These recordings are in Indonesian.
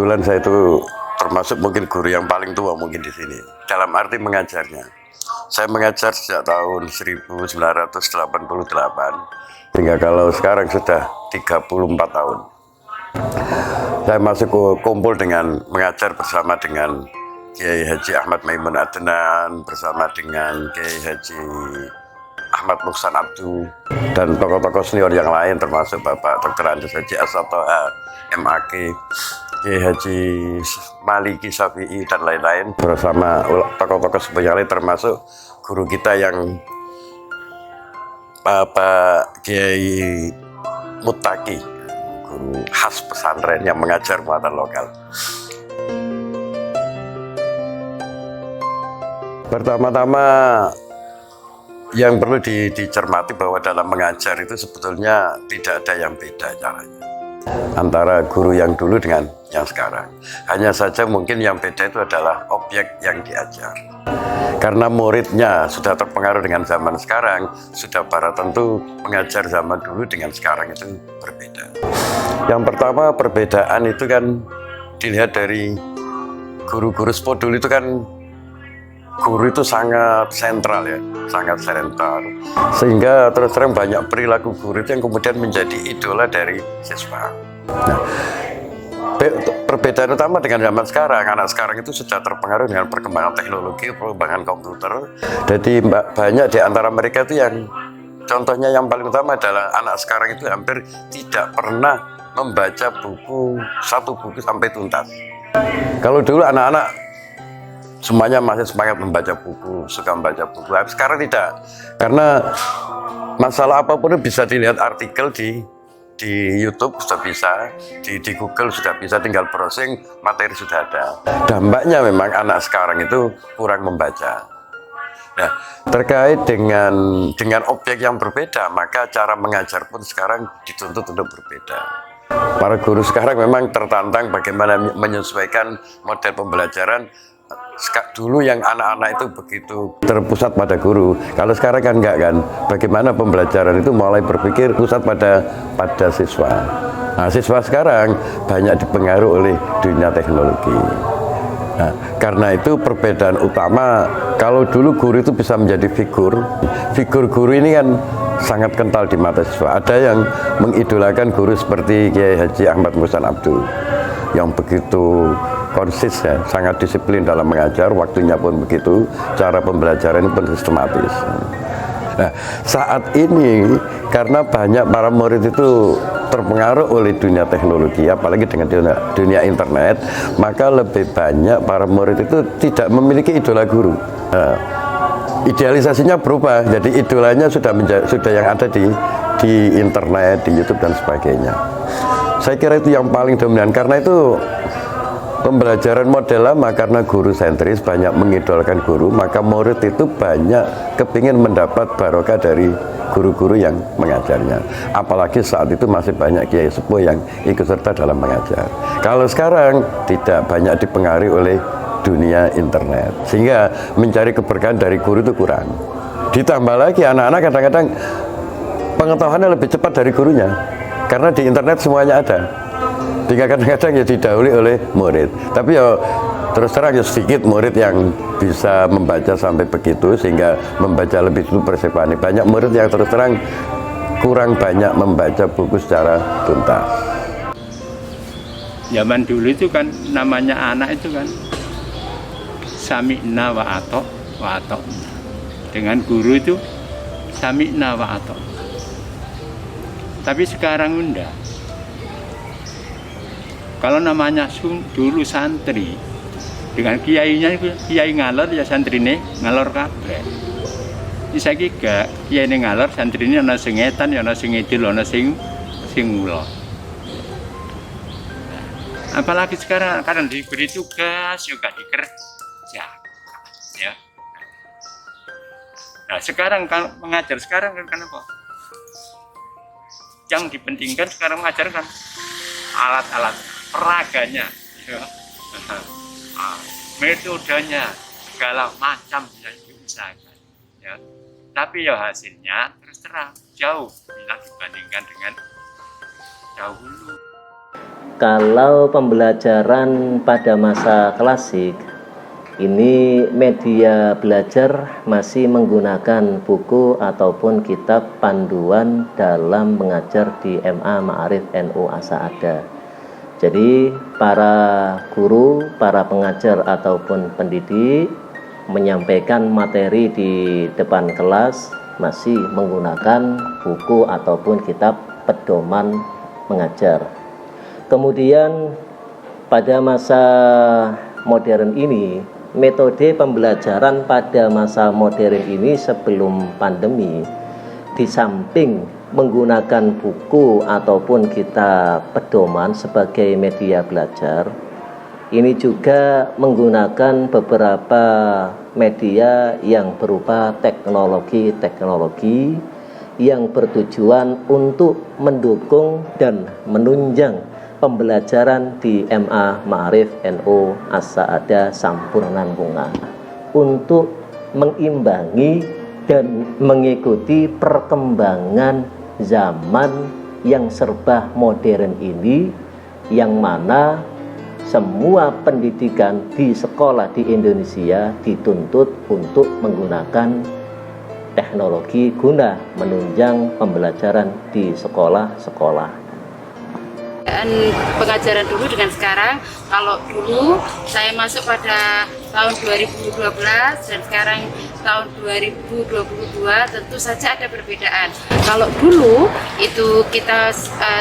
kebetulan saya itu termasuk mungkin guru yang paling tua mungkin di sini. Dalam arti mengajarnya. Saya mengajar sejak tahun 1988, hingga kalau sekarang sudah 34 tahun. Saya masuk kumpul dengan mengajar bersama dengan Kiai Haji Ahmad Maimun Adnan, bersama dengan Kiai Haji Ahmad Muhsan Abdu, dan tokoh-tokoh senior yang lain termasuk Bapak Dr. Andes Haji Asatoha, MAK, Kiai Haji Maliki Syafi'i, dan lain-lain, bersama tokoh-tokoh sepuh yang lain termasuk guru kita yang Bapak Kiai Mutaki, guru khas pesantren yang mengajar muatan lokal. Pertama-tama yang perlu dicermati bahwa dalam mengajar itu sebetulnya tidak ada yang beda caranya antara guru yang dulu dengan yang sekarang. Hanya saja mungkin yang beda itu adalah objek yang diajar. Karena muridnya sudah terpengaruh dengan zaman sekarang, sudah pada tentu mengajar zaman dulu dengan sekarang itu berbeda. Yang pertama, perbedaan itu kan dilihat dari guru-guru spodul itu kan, guru itu sangat sentral ya, sangat sentral. Sehingga terus terang banyak perilaku guru itu yang kemudian menjadi idola dari siswa. Nah, perbedaan utama dengan zaman sekarang, anak sekarang itu sudah terpengaruh dengan perkembangan teknologi, perkembangan komputer. Jadi banyak di antara mereka itu yang, contohnya yang paling utama adalah anak sekarang itu hampir tidak pernah membaca satu buku sampai tuntas. Kalau dulu anak-anak semuanya masih semangat membaca buku, suka membaca buku. Sekarang tidak, karena masalah apapun bisa dilihat artikel di YouTube sudah bisa, di Google sudah bisa, tinggal browsing, materi sudah ada. Dampaknya memang anak sekarang itu kurang membaca. Nah, terkait dengan objek yang berbeda, maka cara mengajar pun sekarang dituntut untuk berbeda. Para guru sekarang memang tertantang bagaimana menyesuaikan model pembelajaran. Dulu yang anak-anak itu begitu terpusat pada guru, kalau sekarang kan enggak kan. Bagaimana pembelajaran itu mulai berpikir pusat pada siswa. Nah, siswa sekarang banyak dipengaruhi oleh dunia teknologi. Nah, karena itu perbedaan utama, kalau dulu guru itu bisa menjadi figur guru ini kan sangat kental di mata siswa. Ada yang mengidolakan guru seperti Kiai Haji Ahmad Muhsan Abdu yang begitu konsisten, sangat disiplin dalam mengajar, waktunya pun begitu, cara pembelajaran pun sistematis. Nah, saat ini karena banyak para murid itu terpengaruh oleh dunia teknologi, apalagi dengan dunia internet, maka lebih banyak para murid itu tidak memiliki idola guru. Nah, idealisasinya berubah, jadi idolanya sudah yang ada di internet, di YouTube dan sebagainya. Saya kira itu yang paling dominan, karena itu pembelajaran model lama, karena guru sentris banyak mengidolakan guru, maka murid itu banyak kepingin mendapat barokah dari guru-guru yang mengajarnya. Apalagi saat itu masih banyak kiai sepuh yang ikut serta dalam mengajar. Kalau sekarang tidak, banyak dipengaruhi oleh dunia internet, sehingga mencari keberkahan dari guru itu kurang. Ditambah lagi anak-anak kadang-kadang pengetahuannya lebih cepat dari gurunya, karena di internet semuanya ada. Sehingga kadang-kadang ya didahului oleh murid. Tapi ya terus terang ya sedikit murid yang bisa membaca sampai begitu, sehingga membaca lebih dulu persiapannya. Banyak murid yang terus terang kurang banyak membaca buku secara tuntas. Zaman dulu itu kan namanya anak itu kan sami'na wa atok. Dengan guru itu sami'na wa atok. Tapi sekarang enggak. Kalau namanya dulu santri, dengan kiainya, kiai ngalor ya santrine ngalor kabeh. Bisa gak kiai ini ngalor, santrine ana sing ngetan, ana sing ngidul, ana sing ngula. Apalagi sekarang kadang diberi tugas juga dikerja, ya. Nah sekarang kalau mengajar sekarang kan apa? Yang dipentingkan sekarang mengajar kan alat-alat peraganya, ya. Metodenya segala macam yang diusahakan, ya. Tapi ya hasilnya terus terang jauh bila dibandingkan dengan dahulu. Kalau pembelajaran pada masa klasik, ini media belajar masih menggunakan buku ataupun kitab panduan dalam mengajar di MA Ma'arif NU Asa'ada. Jadi para guru, para pengajar ataupun pendidik menyampaikan materi di depan kelas masih menggunakan buku ataupun kitab pedoman mengajar. Kemudian pada masa modern ini, metode pembelajaran pada masa modern ini sebelum pandemi, di samping menggunakan buku ataupun kitab pedoman sebagai media belajar, ini juga menggunakan beberapa media yang berupa teknologi-teknologi yang bertujuan untuk mendukung dan menunjang pembelajaran di MA Ma'arif NU As-Sa'adah Sampurnan Bunga untuk mengimbangi dan mengikuti perkembangan zaman yang serba modern ini, yang mana semua pendidikan di sekolah di Indonesia dituntut untuk menggunakan teknologi guna menunjang pembelajaran di sekolah-sekolah. Pengajaran dulu dengan sekarang, kalau dulu saya masuk pada tahun 2012 dan sekarang tahun 2022 tentu saja ada perbedaan. Kalau dulu itu kita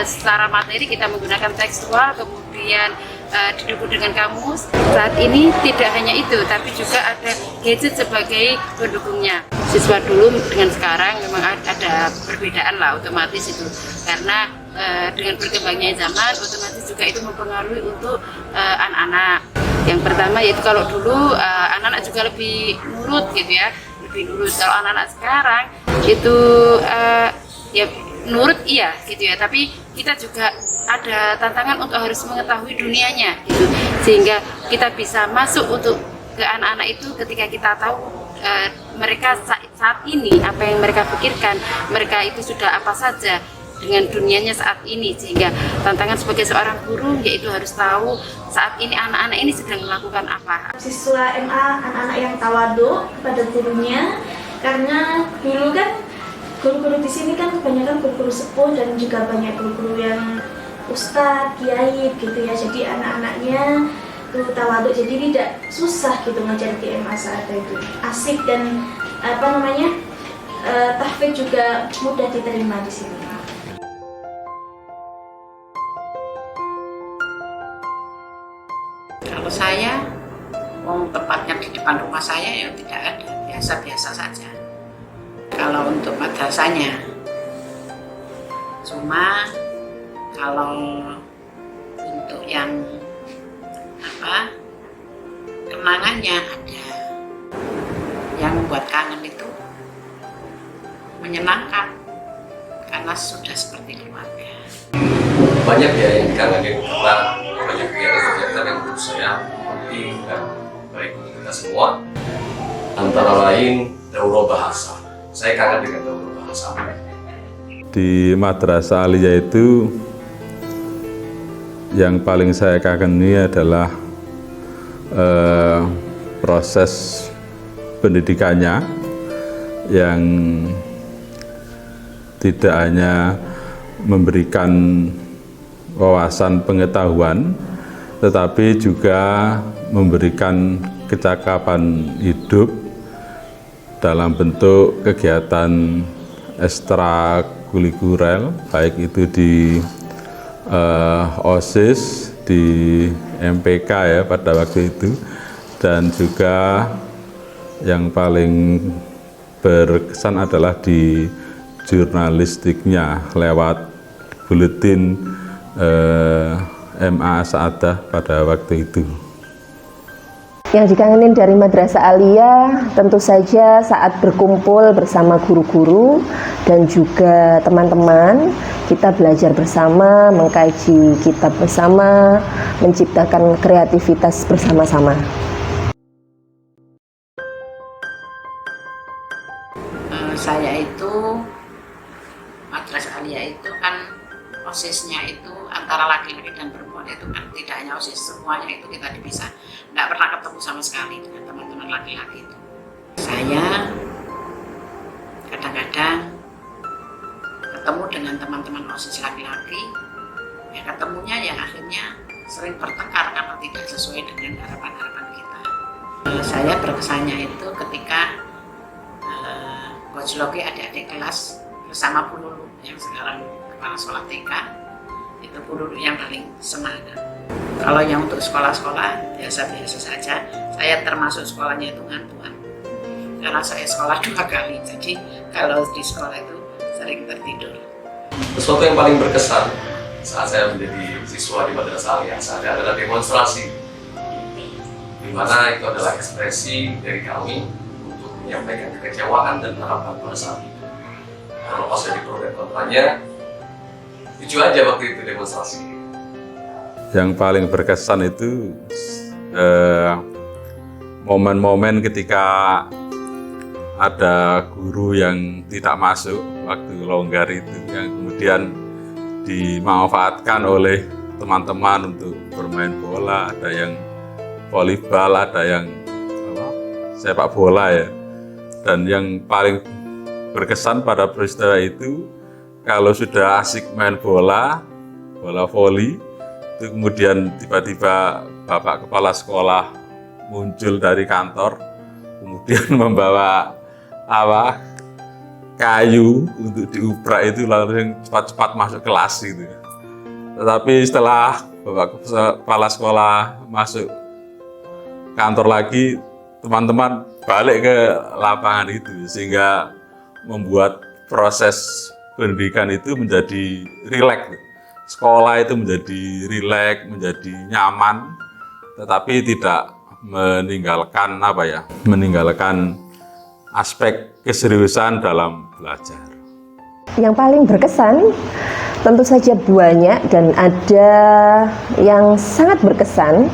secara materi kita menggunakan tekstual, kemudian didukung dengan kamus. Saat ini tidak hanya itu, tapi juga ada gadget sebagai pendukungnya. Siswa dulu dengan sekarang memang ada perbedaan lah, otomatis itu, karena dengan berkembangnya zaman otomatis juga itu mempengaruhi untuk anak-anak. Yang pertama yaitu kalau dulu anak-anak juga lebih nurut gitu ya, lebih nurut. Kalau anak-anak sekarang itu ya nurut iya gitu ya, tapi kita juga ada tantangan untuk harus mengetahui dunianya gitu, sehingga kita bisa masuk untuk ke anak-anak itu ketika kita tahu mereka saat ini apa yang mereka pikirkan, mereka itu sudah apa saja dengan dunianya saat ini, sehingga tantangan sebagai seorang guru yaitu harus tahu saat ini anak-anak ini sedang melakukan apa. Siswa MA anak-anak yang tawaduk kepada gurunya, karena dulu kan guru-guru di sini kan kebanyakan guru-guru sepuh dan juga banyak guru-guru yang ustadz, kiai gitu ya, jadi anak-anaknya tuh tawaduk, jadi tidak susah gitu ngajar di MA saat itu, asik dan tahfidz juga mudah diterima di sini. Kalau saya, tepatnya di depan rumah saya ya tidak ada, biasa-biasa saja. Kalau untuk madrasahnya, cuma kalau untuk yang kenangannya ada, yang membuat kangen itu menyenangkan karena sudah seperti keluarga. Banyak ya yang dikangenin karena banyak kegiatan-kegiatan yang menurut saya penting dan baik untuk kita semua. Antara lain daurah bahasa. Saya kangen dengan daurah bahasa. Di Madrasah Aliyah itu yang paling saya kagumi adalah proses pendidikannya yang tidak hanya memberikan wawasan pengetahuan, tetapi juga memberikan kecakapan hidup dalam bentuk kegiatan ekstrakurikuler, baik itu di OSIS, di MPK ya pada waktu itu, dan juga yang paling berkesan adalah di jurnalistiknya lewat buletin MA Sa'adah pada waktu itu. Yang dikangenin dari Madrasah Aliyah tentu saja saat berkumpul bersama guru-guru dan juga teman-teman, kita belajar bersama, mengkaji kitab bersama, menciptakan kreativitas bersama-sama. Saya itu Madrasah Aliyah itu kan OSIS-nya itu antara laki-laki dan perempuan itu kan tidak hanya OSIS, semuanya itu kita dipisah. Nggak pernah ketemu sama sekali dengan teman-teman laki-laki itu. Saya kadang-kadang ketemu dengan teman-teman OSIS laki-laki, ya ketemunya ya akhirnya sering bertengkar karena tidak sesuai dengan harapan-harapan kita. Saya berkesannya itu ketika Coach Loki adik-adik kelas bersama Bu Lulu yang sekarang kepala sekolah TK, itu Bu Lulu yang paling semangat. Kalau yang untuk sekolah-sekolah biasa-biasa saja, saya termasuk sekolahnya itu ngantuan. Karena saya sekolah 2 kali, jadi kalau di sekolah itu sering tertidur. Sesuatu yang paling berkesan saat saya menjadi siswa di Madrasah Aliyah adalah demonstrasi, di mana itu adalah ekspresi dari kami untuk menyampaikan kekecewaan dan harapan pada saat itu. Kalau pas jadi pro dan kontranya, lucu aja waktu itu demonstrasi. Yang paling berkesan itu momen-momen ketika ada guru yang tidak masuk waktu longgar itu, yang kemudian dimanfaatkan oleh teman-teman untuk bermain bola, ada yang volleyball, ada yang sepak bola ya. Dan yang paling berkesan pada peristiwa itu, kalau sudah asik main bola voli, itu kemudian tiba-tiba Bapak Kepala Sekolah muncul dari kantor, kemudian membawa kayu untuk diuprak itu, lalu cepat-cepat masuk kelas gitu. Tetapi setelah Bapak Kepala Sekolah masuk kantor lagi, teman-teman balik ke lapangan itu, sehingga membuat proses pendidikan itu menjadi rileks. Sekolah itu menjadi rileks, menjadi nyaman, tetapi tidak meninggalkan meninggalkan aspek keseriusan dalam belajar. Yang paling berkesan tentu saja banyak, dan ada yang sangat berkesan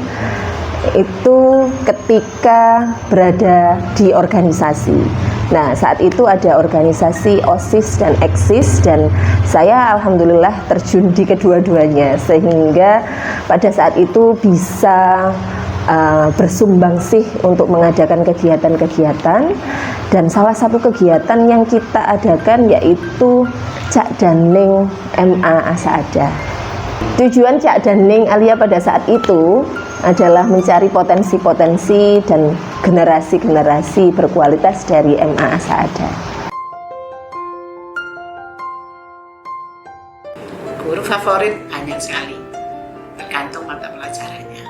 itu ketika berada di organisasi. Nah, saat itu ada organisasi OSIS dan EKSIS, dan saya alhamdulillah terjun di kedua-duanya, sehingga pada saat itu bisa bersumbangsih untuk mengadakan kegiatan-kegiatan. Dan salah satu kegiatan yang kita adakan yaitu Cak Daning MA Asaadah. Tujuan Cak Daning Aliyah pada saat itu adalah mencari potensi-potensi dan generasi-generasi berkualitas dari MA Asaadah. Guru favorit banyak sekali, tergantung mata pelajarannya.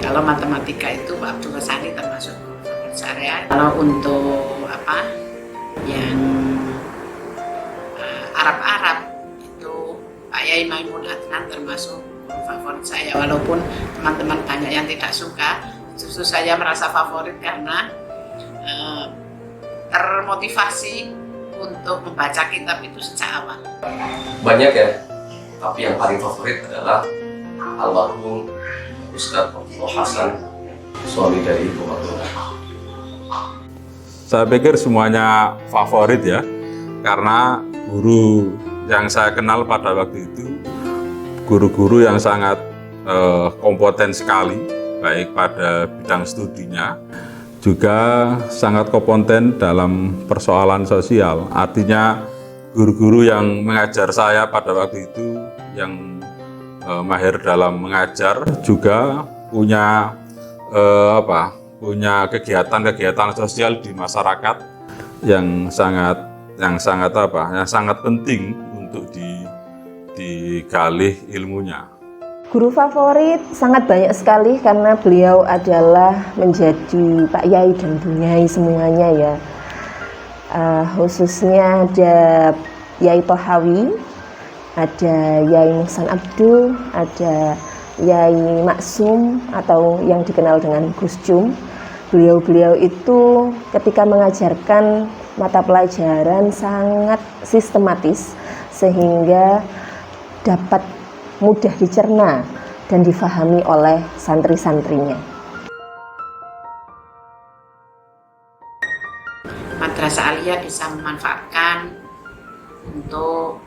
Kalau matematika itu Pak Abdul Sani termasuk guru favorit saya. Kalau untuk yang Arab-Arab itu Pak Yai Maimun Adnan termasuk guru favorit saya. Walaupun teman-teman banyak yang tidak suka, justru saya merasa favorit karena termotivasi untuk membaca kitab itu sejak awal. Banyak ya, tapi yang paling favorit adalah almarhum Ustadz Abdullah Hasan, suami dari Ibu Abdullah. Saya pikir semuanya favorit ya, karena guru yang saya kenal pada waktu itu guru-guru yang sangat kompeten sekali, baik pada bidang studinya, juga sangat kompeten dalam persoalan sosial. Artinya guru-guru yang mengajar saya pada waktu itu yang mahir dalam mengajar, juga punya punya kegiatan-kegiatan sosial di masyarakat yang sangat penting untuk digali ilmunya. Guru favorit sangat banyak sekali karena beliau adalah menjadi Pak Yai dan Bu Yai semuanya ya. Khususnya ada Yai Tohawi, ada Yai Muhsan Abdul, ada Yai Maksum atau yang dikenal dengan Gus Cum. Beliau-beliau itu ketika mengajarkan mata pelajaran sangat sistematis sehingga dapat mudah dicerna dan difahami oleh santri-santrinya. Madrasah Aliyah bisa memanfaatkan untuk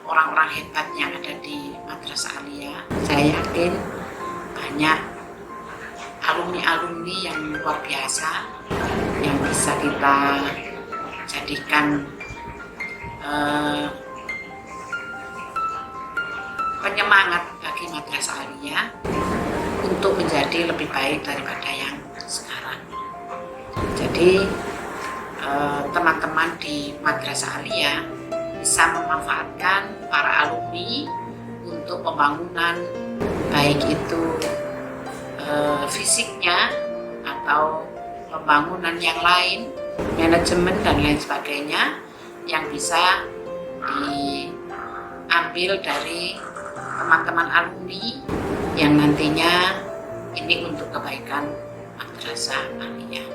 orang-orang orang-orang hebat yang ada di Madrasah Aliyah. Saya yakin banyak alumni-alumni yang luar biasa yang bisa kita jadikan penyemangat bagi Madrasah Aliyah untuk menjadi lebih baik daripada yang sekarang. Jadi teman-teman di Madrasah Aliyah bisa memanfaatkan para alumni untuk pembangunan baik itu fisiknya atau pembangunan yang lain, manajemen dan lain sebagainya yang bisa diambil dari teman-teman alumni yang nantinya ini untuk kebaikan Madrasah Aliyah.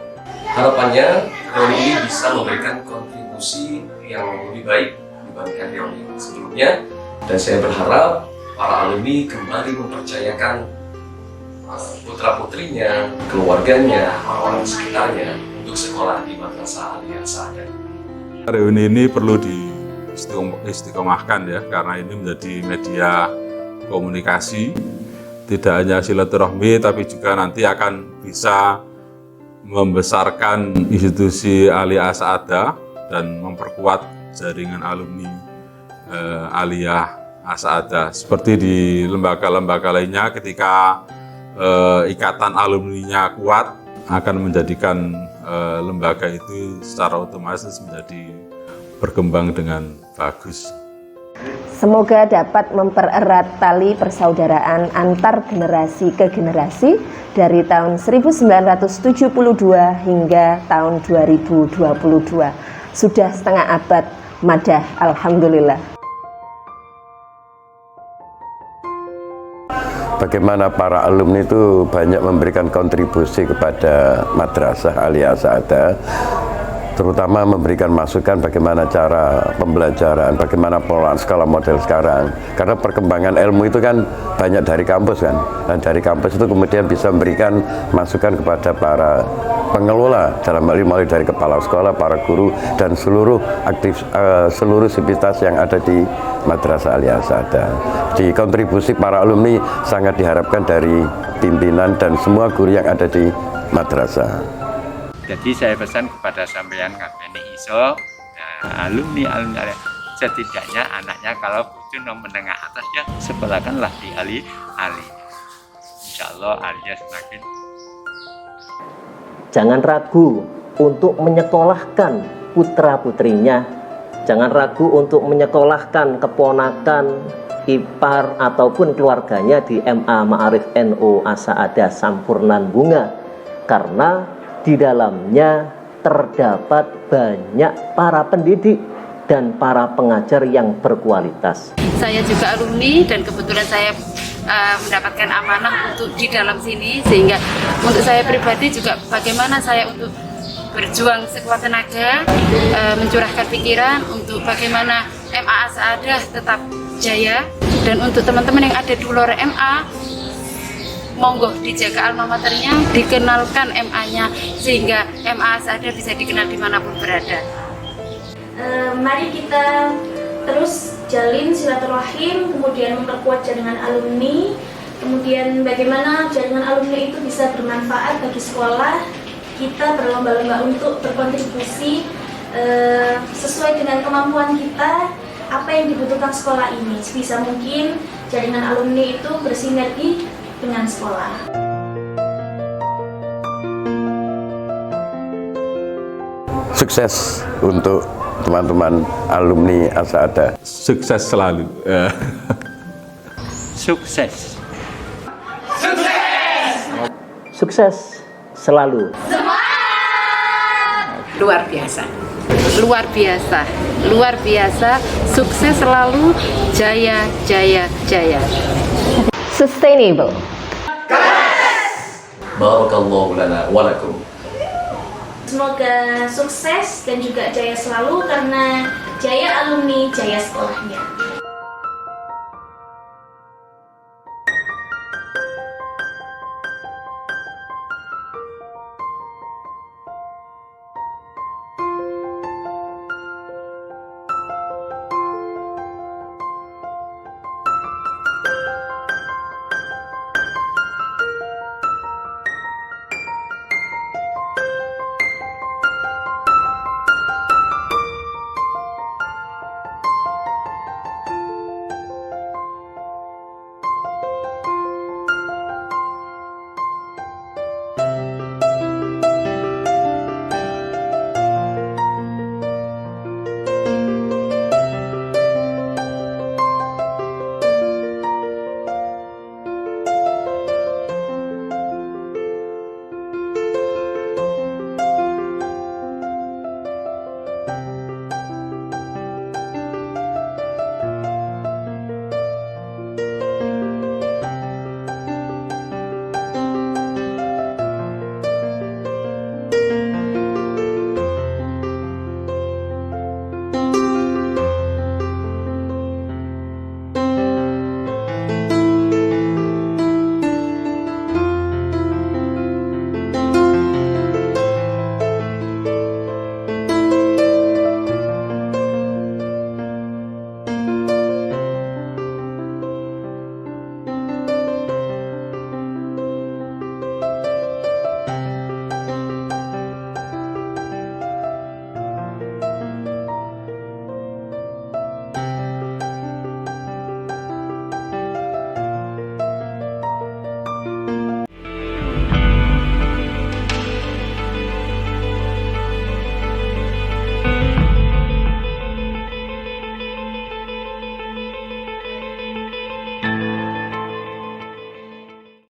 Harapannya reuni ini bisa memberikan kontribusi yang lebih baik dibandingkan reuni sebelumnya, dan saya berharap para alumni kembali mempercayakan putra-putrinya, keluarganya, orang-orang di sekitarnya untuk sekolah di Madrasah Aliyah Sa'adah. Reuni ini perlu istiqomahkan ya, karena ini menjadi media komunikasi, tidak hanya silaturahmi tapi juga nanti akan bisa membesarkan institusi Aliyah Sa'adah dan memperkuat jaringan alumni Aliyah Sa'adah. Seperti di lembaga-lembaga lainnya, ketika ikatan alumninya kuat, akan menjadikan lembaga itu secara otomatis menjadi berkembang dengan bagus. Semoga dapat mempererat tali persaudaraan antar generasi ke generasi dari tahun 1972 hingga tahun 2022. Sudah setengah abad, madah alhamdulillah. Bagaimana para alumni itu banyak memberikan kontribusi kepada Madrasah Aliyah Sa'adah, terutama memberikan masukan bagaimana cara pembelajaran, bagaimana pengelolaan sekolah model sekarang. Karena perkembangan ilmu itu kan banyak dari kampus kan, dan dari kampus itu kemudian bisa memberikan masukan kepada para pengelola dalam hal ini mulai dari kepala sekolah, para guru, dan seluruh sivitas yang ada di Madrasah Aliyah Sa'adah. Di kontribusi para alumni sangat diharapkan dari pimpinan dan semua guru yang ada di madrasah. Jadi saya pesan kepada sampean kabeh iso alumni setidaknya anaknya kalau butuh menengah atas ya sekolahkanlah di Ali. Insya Allah Aliyah semakin. Jangan ragu untuk menyekolahkan putra-putrinya. Jangan ragu untuk menyekolahkan keponakan, ipar, ataupun keluarganya di MA Ma'arif NU As-Sa'adah Sampurnan Bunga. Karena di dalamnya terdapat banyak para pendidik dan para pengajar yang berkualitas. Saya juga alumni dan kebetulan saya mendapatkan amanah untuk di dalam sini, sehingga untuk saya pribadi juga bagaimana saya untuk berjuang sekuat tenaga, mencurahkan pikiran untuk bagaimana MA As-Sa'adah tetap jaya, dan untuk teman-teman yang ada di luar MA, monggo dijaga alma maternya, dikenalkan MA-nya sehingga MA As-Sa'adah bisa dikenal dimanapun berada. Mari kita terus jalin silaturahim, kemudian memperkuat jaringan alumni, kemudian bagaimana jaringan alumni itu bisa bermanfaat bagi sekolah. Kita berlomba-lomba untuk berkontribusi sesuai dengan kemampuan kita, apa yang dibutuhkan sekolah ini. Sebisa mungkin jaringan alumni itu bersinergi dengan sekolah. Sukses untuk teman-teman alumni As-Sa'adah. Sukses selalu. Sukses. Sukses selalu. Luar biasa. Luar biasa, luar biasa, sukses selalu, jaya, jaya, jaya. Sustainable. Barakallahu lana wa lakum. Semoga sukses dan juga jaya selalu, karena jaya alumni, jaya sekolahnya.